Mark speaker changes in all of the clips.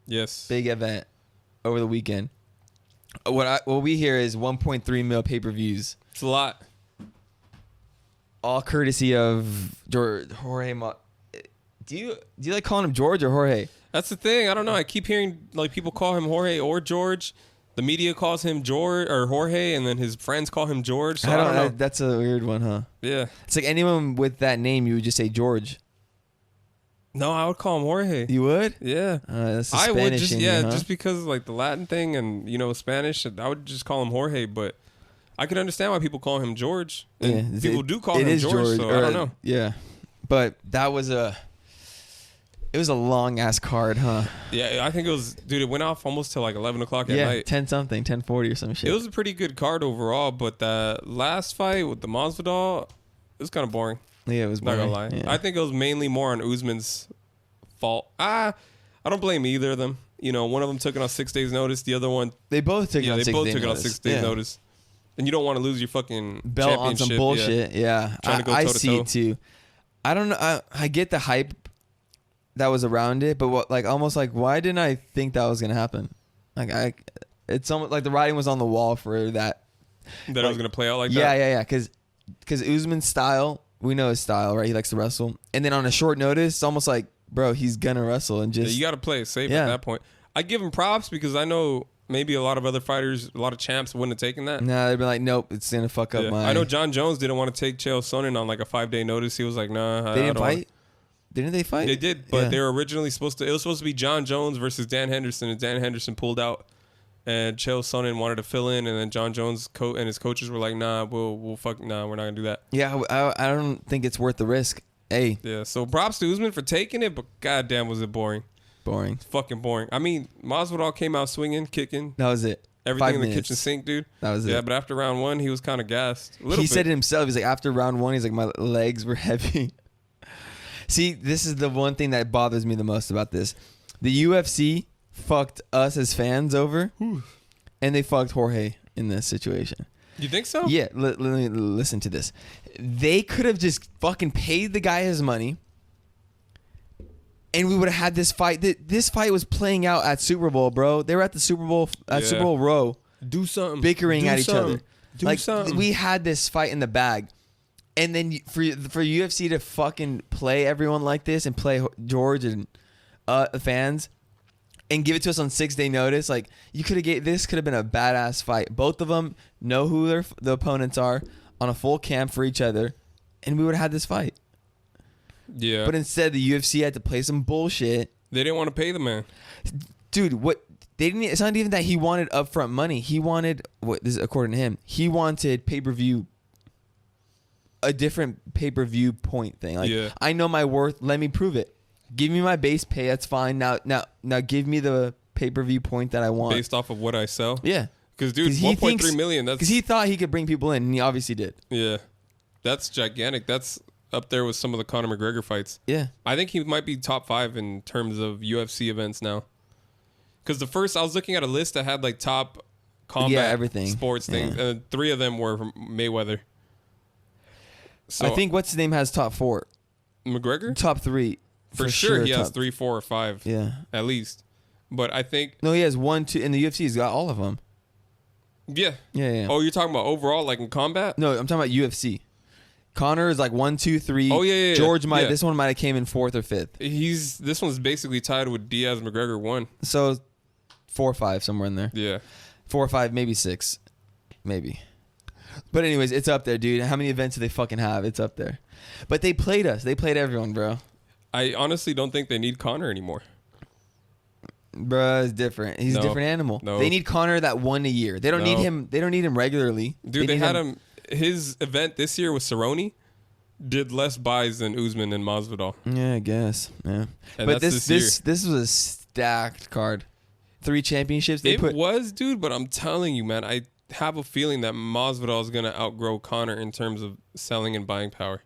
Speaker 1: Yes.
Speaker 2: Big event over the weekend. What we hear is 1.3 mil pay-per-views.
Speaker 1: It's a lot.
Speaker 2: All courtesy of Jorge. Do you like calling him George or Jorge?
Speaker 1: That's the thing. I don't know. I keep hearing like people call him Jorge or George. The media calls him George or Jorge, and then his friends call him George. So I don't know.
Speaker 2: That's a weird one, huh?
Speaker 1: Yeah.
Speaker 2: It's like anyone with that name, you would just say George.
Speaker 1: No, I would call him Jorge.
Speaker 2: You would?
Speaker 1: Yeah.
Speaker 2: That's the
Speaker 1: I
Speaker 2: Spanish
Speaker 1: would just
Speaker 2: in you, huh?
Speaker 1: just because of, like the Latin thing and Spanish. I would just call him Jorge, but I could understand why people call him George. And people do call him George, so I don't know.
Speaker 2: Yeah, but that was it was a long ass card, huh?
Speaker 1: Yeah, I think it was, dude. It went off almost till like 11 o'clock at night.
Speaker 2: 10 something, 10:40 or some shit.
Speaker 1: It was a pretty good card overall, but that last fight with the Masvidal, it was kind of boring.
Speaker 2: Yeah, it was boring.
Speaker 1: Not gonna lie.
Speaker 2: Yeah.
Speaker 1: I think it was mainly more on Usman's fault. I don't blame either of them. One of them took it on 6 days notice. The other one,
Speaker 2: they both took it on 6 days notice.
Speaker 1: They both took it on 6 days notice. And you don't want to lose your fucking
Speaker 2: belt on some bullshit. Yeah.
Speaker 1: Trying to go
Speaker 2: I
Speaker 1: toe-to-toe.
Speaker 2: see it too. I don't know. I get the hype that was around it, but almost like, why didn't I think that was gonna happen? It's almost like the writing was on the wall for that.
Speaker 1: That it was gonna play out like
Speaker 2: that.
Speaker 1: Yeah.
Speaker 2: Because Usman's style, we know his style, right? He likes to wrestle, and then on a short notice, it's almost like, bro, he's gonna wrestle and just.
Speaker 1: Yeah, you got to play it safe at that point. I give him props because I know maybe a lot of other fighters, a lot of champs wouldn't have taken that.
Speaker 2: Nah, they'd be like, nope, it's gonna fuck up my.
Speaker 1: I know John Jones didn't want to take Chael Sonnen on like a 5-day notice. He was like, nah.
Speaker 2: They didn't fight. Didn't they fight?
Speaker 1: They did, but they were originally it was supposed to be John Jones versus Dan Henderson, and Dan Henderson pulled out, and Chael Sonnen wanted to fill in, and then John Jones and his coaches were like, nah, we're not gonna do that.
Speaker 2: Yeah, I don't think it's worth the risk. Hey.
Speaker 1: Yeah, so props to Usman for taking it, but goddamn was it boring.
Speaker 2: Boring.
Speaker 1: It's fucking boring. I mean, Masvidal came out swinging, kicking.
Speaker 2: That was it.
Speaker 1: Everything in the kitchen sink, dude.
Speaker 2: That was it.
Speaker 1: Yeah, but after round 1, he was kind of gassed.
Speaker 2: He said it himself. He's like, after round 1, he's like, my legs were heavy. See, this is the one thing that bothers me the most about this. The UFC fucked us as fans over, and they fucked Jorge in this situation.
Speaker 1: You think so?
Speaker 2: Yeah, let me listen to this. They could have just fucking paid the guy his money, and we would have had this fight. This fight was playing out at Super Bowl, bro. They were at the Super Bowl, Super Bowl Row.
Speaker 1: Do something.
Speaker 2: Bickering at each other.
Speaker 1: Do something.
Speaker 2: We had this fight in the bag. And then for UFC to fucking play everyone like this and play George and fans and give it to us on 6-day notice, like this could have been a badass fight. Both of them know who the opponents are on a full camp for each other, and we would have had this fight.
Speaker 1: Yeah.
Speaker 2: But instead, the UFC had to play some bullshit.
Speaker 1: They didn't want to pay the man.
Speaker 2: Dude, what they didn't. It's not even that he wanted upfront money. He wanted this is according to him. He wanted pay-per-view. A different pay-per-view point thing. Like, I know my worth. Let me prove it. Give me my base pay. That's fine. Now give me the pay-per-view point that I want.
Speaker 1: Based off of what I sell?
Speaker 2: Yeah.
Speaker 1: Because, dude, 1.3 million.
Speaker 2: Because he thought he could bring people in, and he obviously did.
Speaker 1: Yeah. That's gigantic. That's up there with some of the Conor McGregor fights.
Speaker 2: Yeah.
Speaker 1: I think he might be top 5 in terms of UFC events now. Because I was looking at a list that had like top combat
Speaker 2: everything.
Speaker 1: Sports things. And 3 of them were from Mayweather. So
Speaker 2: I think what's his name has top 4.
Speaker 1: McGregor?
Speaker 2: Top 3.
Speaker 1: For sure he has 3, 4, or 5.
Speaker 2: Yeah.
Speaker 1: At least. But I think...
Speaker 2: No, he has 1, 2. In the UFC, he's got all of them.
Speaker 1: Yeah.
Speaker 2: Yeah.
Speaker 1: Oh, you're talking about overall, like in combat?
Speaker 2: No, I'm talking about UFC. Connor is like 1, 2, 3.
Speaker 1: Oh, yeah.
Speaker 2: George this one might have came in 4th or 5th.
Speaker 1: This one's basically tied with Diaz McGregor 1.
Speaker 2: So 4 or 5, somewhere in there.
Speaker 1: Yeah.
Speaker 2: 4 or 5, maybe 6. Maybe. But anyways, it's up there, dude. How many events do they fucking have? It's up there. But they played us. They played everyone, bro.
Speaker 1: I honestly don't think they need Conor anymore.
Speaker 2: Bruh, it's different. He's a different animal.
Speaker 1: No.
Speaker 2: They need Conor that one a year. They don't need him. They don't need him regularly.
Speaker 1: Dude, they had him. His event this year with Cerrone did less buys than Usman and Masvidal.
Speaker 2: Yeah, I guess. Yeah.
Speaker 1: And
Speaker 2: but
Speaker 1: this
Speaker 2: was a stacked card. 3 championships.
Speaker 1: It was, dude. But I'm telling you, man, I have a feeling that Masvidal is gonna outgrow Conor in terms of selling and buying power.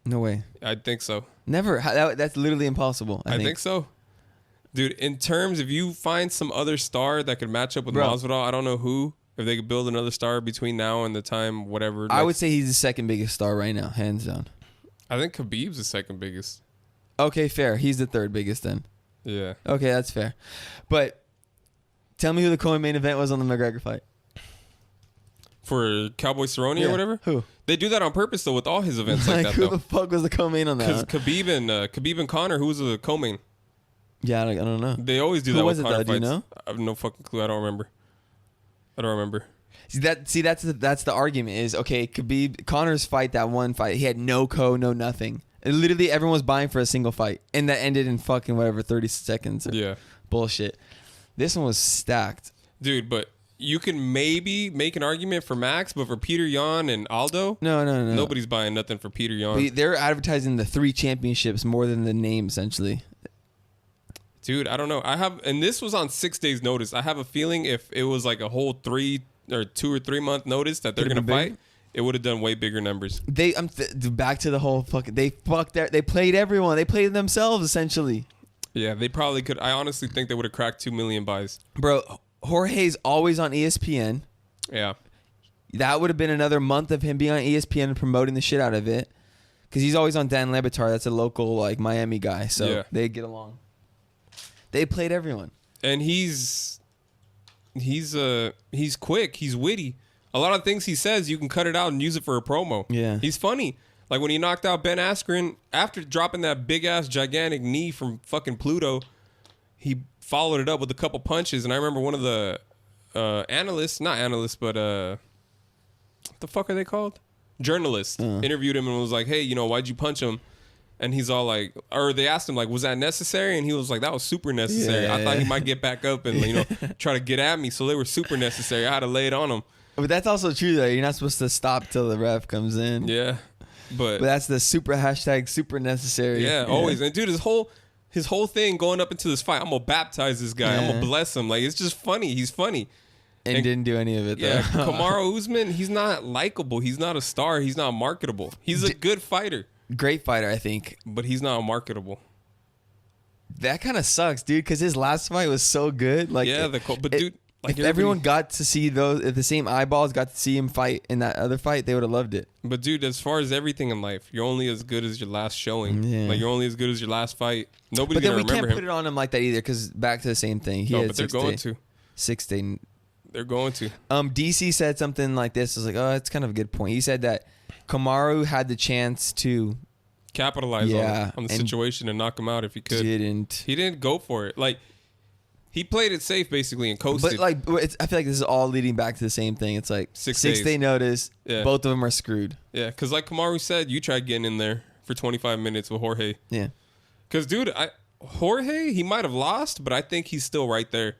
Speaker 2: No way.
Speaker 1: I think so.
Speaker 2: Never. That's literally impossible. I think
Speaker 1: so. Dude, in terms, if you find some other star that could match up with Masvidal, I don't know who. If they could build another star between now and the time, whatever.
Speaker 2: I would say he's the second biggest star right now, hands down.
Speaker 1: I think Khabib's the second biggest.
Speaker 2: Okay, fair. He's the third biggest then.
Speaker 1: Yeah.
Speaker 2: Okay, that's fair. But tell me who the co-main event was on the McGregor fight.
Speaker 1: For Cowboy Cerrone or whatever?
Speaker 2: Who?
Speaker 1: They do that on purpose, though, with all his events like that,
Speaker 2: who
Speaker 1: though.
Speaker 2: the fuck was the co-main on that?
Speaker 1: Because Khabib and Conor, who was the co-main?
Speaker 2: Yeah, I don't know.
Speaker 1: They always do
Speaker 2: Who
Speaker 1: that
Speaker 2: was
Speaker 1: with
Speaker 2: it,
Speaker 1: Conor
Speaker 2: though? Do
Speaker 1: fights.
Speaker 2: you know?
Speaker 1: I have no fucking clue. I don't remember.
Speaker 2: See, that's the argument is, okay, Khabib, Conor's fight, that one fight, he had no nothing. And literally everyone was buying for a single fight. And that ended in fucking whatever, 30 seconds.
Speaker 1: Yeah.
Speaker 2: Bullshit. This one was stacked.
Speaker 1: Dude, but you can maybe make an argument for Max, but for Peter Yan and Aldo,
Speaker 2: No.
Speaker 1: nobody's buying nothing for Peter Yan.
Speaker 2: They're advertising the 3 championships more than the name, essentially.
Speaker 1: Dude, I don't know. And this was on 6 days notice. I have a feeling if it was like a whole 2 or 3 month notice that they're going to fight, it would have done way bigger numbers.
Speaker 2: Back to the whole fucking, they played everyone. They played themselves, essentially.
Speaker 1: Yeah, they probably could. I honestly think they would have cracked 2 million buys.
Speaker 2: Bro, Jorge's always on ESPN.
Speaker 1: Yeah.
Speaker 2: That would have been another month of him being on ESPN and promoting the shit out of it. Because he's always on Dan Lebatard. That's a local, like, Miami guy. So
Speaker 1: Yeah.
Speaker 2: they get along. They played everyone.
Speaker 1: And he's quick. He's witty. A lot of things he says, you can cut it out and use it for a promo.
Speaker 2: Yeah.
Speaker 1: He's funny. Like when he knocked out Ben Askren, after dropping that big-ass gigantic knee from fucking Pluto, he followed it up with a couple punches. And I remember one of the analysts, not analysts, but what the fuck are they called? Journalists interviewed him and was like, hey, why'd you punch him? And he's all like, or they asked him like, was that necessary? And he was like, that was super necessary.
Speaker 2: Yeah.
Speaker 1: I thought he might get back up and try to get at me. So they were super necessary. I had to lay it on him.
Speaker 2: But that's also true, though. You're not supposed to stop till the ref comes in.
Speaker 1: Yeah. But
Speaker 2: that's the super necessary.
Speaker 1: Yeah, always. And dude, his whole thing going up into this fight, I'm gonna baptize this guy. I'm gonna bless him. Like, it's just funny. He's funny.
Speaker 2: And didn't do any of it, though.
Speaker 1: Yeah, Kamaru Usman, he's not likable. He's not a star. He's not marketable. He's a good fighter.
Speaker 2: Great fighter, I think.
Speaker 1: But he's not marketable.
Speaker 2: That kind of sucks, dude, because his last fight was so good. Like,
Speaker 1: yeah, dude, like
Speaker 2: if everyone got to see those, if the same eyeballs got to see him fight in that other fight, they would have loved it.
Speaker 1: But dude, as far as everything in life, you're only as good as your last showing.
Speaker 2: Yeah.
Speaker 1: Like, you're only as good as your last fight. Nobody's
Speaker 2: But then
Speaker 1: gonna
Speaker 2: we can't
Speaker 1: remember
Speaker 2: put
Speaker 1: him.
Speaker 2: it on him like that either, because back to the same thing. He
Speaker 1: No,
Speaker 2: had
Speaker 1: but they're going to.
Speaker 2: 6 day.
Speaker 1: They're going to.
Speaker 2: DC said something like this. I was like, oh, that's kind of a good point. He said that Kamaru had the chance to
Speaker 1: Capitalize on the situation and knock him out if he could.
Speaker 2: Didn't.
Speaker 1: He didn't go for it. Like, he played it safe basically and coasted.
Speaker 2: But like, I feel like this is all leading back to the same thing. It's like
Speaker 1: 6
Speaker 2: 6-day notice.
Speaker 1: Yeah.
Speaker 2: Both of them are screwed.
Speaker 1: Yeah, because like Kamaru said, you tried getting in there for 25 minutes with Jorge.
Speaker 2: Yeah.
Speaker 1: Because, dude, Jorge, he might have lost, but I think he's still right there.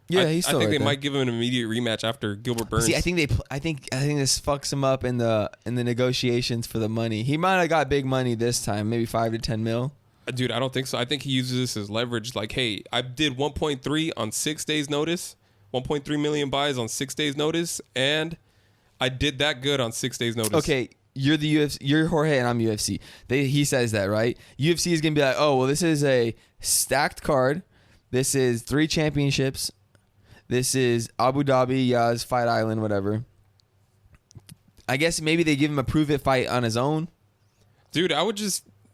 Speaker 2: Yeah, he's still
Speaker 1: I think
Speaker 2: right
Speaker 1: they
Speaker 2: there.
Speaker 1: might give him an immediate rematch after Gilbert Burns.
Speaker 2: See, I think this fucks him up in the negotiations for the money. He might have got big money this time, maybe 5 to 10 mil.
Speaker 1: Dude, I don't think so. I think he uses this as leverage. Like, hey, I did 1.3 on 6 days notice, 1.3 million buys on 6 days notice, and I did that good on 6 days notice.
Speaker 2: Okay, you're the UFC, you're Jorge, and I'm UFC. He says that, right? UFC is gonna be like, oh, well, this is a stacked card. This is 3 championships. This is Abu Dhabi, Yaz, Fight Island, whatever. I guess maybe they give him a prove it fight on his own.
Speaker 1: Dude,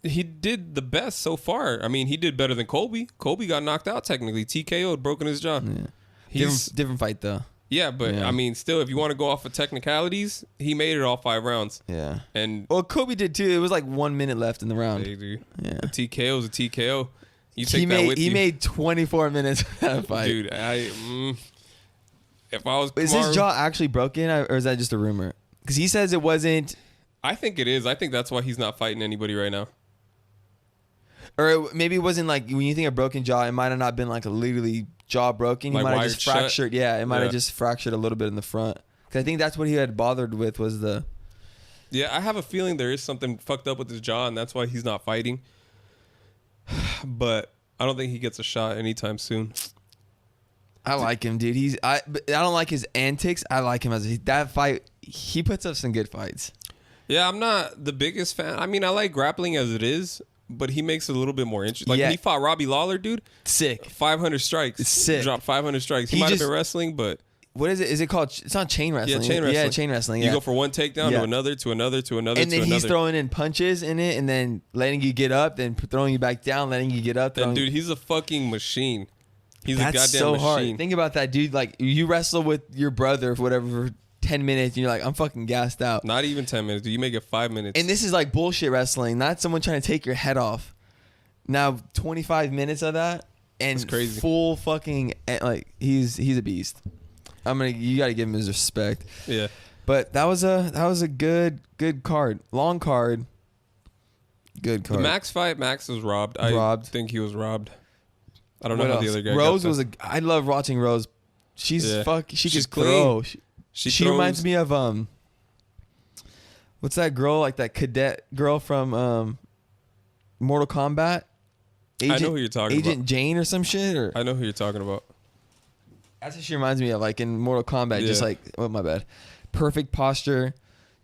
Speaker 1: he did the best so far. I mean, he did better than Colby. Colby got knocked out technically. TKO'd, broken his jaw.
Speaker 2: Yeah. Different fight, though.
Speaker 1: Yeah, but I mean, still, if you want to go off of technicalities, he made it all 5 rounds.
Speaker 2: Yeah.
Speaker 1: And
Speaker 2: well, Kobe did too. It was like 1 minute left in the round.
Speaker 1: Yeah. A TKO is a TKO. You take
Speaker 2: he
Speaker 1: that
Speaker 2: made,
Speaker 1: with
Speaker 2: he
Speaker 1: you.
Speaker 2: made 24 minutes of that fight.
Speaker 1: Dude, if I was Kamaru,
Speaker 2: is his jaw actually broken, or is that just a rumor? Because he says it wasn't.
Speaker 1: I think it is. I think that's why he's not fighting anybody right now.
Speaker 2: Or maybe it wasn't like, when you think of broken jaw, it might have not been like a literally jaw broken. He
Speaker 1: Like
Speaker 2: might have
Speaker 1: wired
Speaker 2: just
Speaker 1: shut?
Speaker 2: fractured. Yeah, it might have just fractured a little bit in the front. Because I think that's what he had bothered with was the.
Speaker 1: Yeah, I have a feeling there is something fucked up with his jaw, and that's why he's not fighting. But I don't think he gets a shot anytime soon.
Speaker 2: I like him, dude. I don't like his antics. I like him that fight. He puts up some good fights.
Speaker 1: Yeah, I'm not the biggest fan. I mean, I like grappling as it is, but he makes it a little bit more interesting. Like when he fought Robbie Lawler, dude.
Speaker 2: Sick.
Speaker 1: 500 strikes.
Speaker 2: It's sick.
Speaker 1: Dropped 500 strikes. He might have been wrestling, but
Speaker 2: what is it? Is it called? It's not chain wrestling.
Speaker 1: Yeah, chain wrestling.
Speaker 2: Yeah, chain wrestling.
Speaker 1: You
Speaker 2: Yeah.
Speaker 1: go for one takedown to another, to another, to another,
Speaker 2: and
Speaker 1: to
Speaker 2: then
Speaker 1: another.
Speaker 2: he's throwing in punches in it, and then letting you get up, then throwing you back down, letting you get up.
Speaker 1: And dude, he's a fucking machine. He's a goddamn
Speaker 2: so
Speaker 1: machine.
Speaker 2: hard. Think about that, dude. Like you wrestle with your brother for whatever for 10 minutes, and you're like, I'm fucking gassed out.
Speaker 1: Not even 10 minutes. Dude, you make it 5 minutes.
Speaker 2: And this is like bullshit wrestling, not someone trying to take your head off. Now 25 minutes of that, and
Speaker 1: That's crazy.
Speaker 2: Full fucking like he's a beast. You got to give him his respect.
Speaker 1: Yeah.
Speaker 2: But that was a good card, long card. Good card.
Speaker 1: The Max fight, Max was robbed.
Speaker 2: Robbed.
Speaker 1: I think he was robbed. I don't know
Speaker 2: What
Speaker 1: how
Speaker 2: else?
Speaker 1: the other guy
Speaker 2: Rose
Speaker 1: got
Speaker 2: was I love watching Rose. She's
Speaker 1: Yeah.
Speaker 2: She
Speaker 1: She's
Speaker 2: can
Speaker 1: clean.
Speaker 2: throw.
Speaker 1: She
Speaker 2: She
Speaker 1: throws-
Speaker 2: reminds me of what's that girl, like that cadet girl from Mortal Kombat?
Speaker 1: I know who you're talking
Speaker 2: Agent
Speaker 1: about.
Speaker 2: Jane or some shit, or
Speaker 1: I know who you're talking about.
Speaker 2: that's what she reminds me of, like in Mortal Kombat. Just
Speaker 1: Yeah.
Speaker 2: like, oh my bad, perfect posture,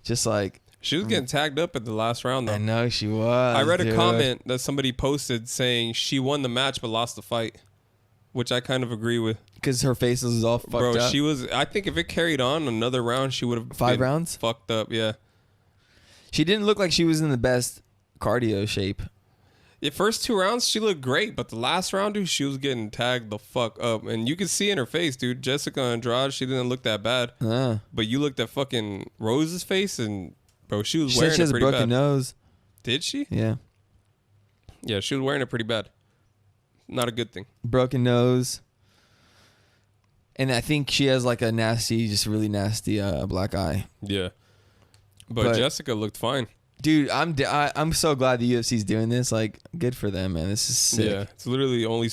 Speaker 2: just like
Speaker 1: She was getting tagged up at the last round, though.
Speaker 2: I know she was.
Speaker 1: I read a
Speaker 2: dude.
Speaker 1: comment that somebody posted saying she won the match but lost the fight, which I kind of agree with.
Speaker 2: because her face was all fucked
Speaker 1: Bro,
Speaker 2: up.
Speaker 1: she was. I think if it carried on another round, she would have
Speaker 2: 5 rounds.
Speaker 1: fucked up. Yeah.
Speaker 2: She didn't look like she was in the best cardio shape.
Speaker 1: The first 2 rounds, she looked great, but the last round, dude, she was getting tagged the fuck up, and you could see in her face, dude. Jessica Andrade, she didn't look that bad, but you looked at fucking Rose's face, and bro, she was
Speaker 2: She
Speaker 1: wearing
Speaker 2: said she has
Speaker 1: it
Speaker 2: a
Speaker 1: pretty
Speaker 2: broken
Speaker 1: bad.
Speaker 2: nose.
Speaker 1: Did she?
Speaker 2: Yeah,
Speaker 1: Yeah, she was wearing it pretty bad. Not a good thing.
Speaker 2: broken nose. And I think she has like a nasty, just really nasty black eye.
Speaker 1: Yeah, but Jessica looked fine.
Speaker 2: Dude, I'm so glad the UFC's doing this. Like, good for them, man. This is sick.
Speaker 1: Yeah, it's literally only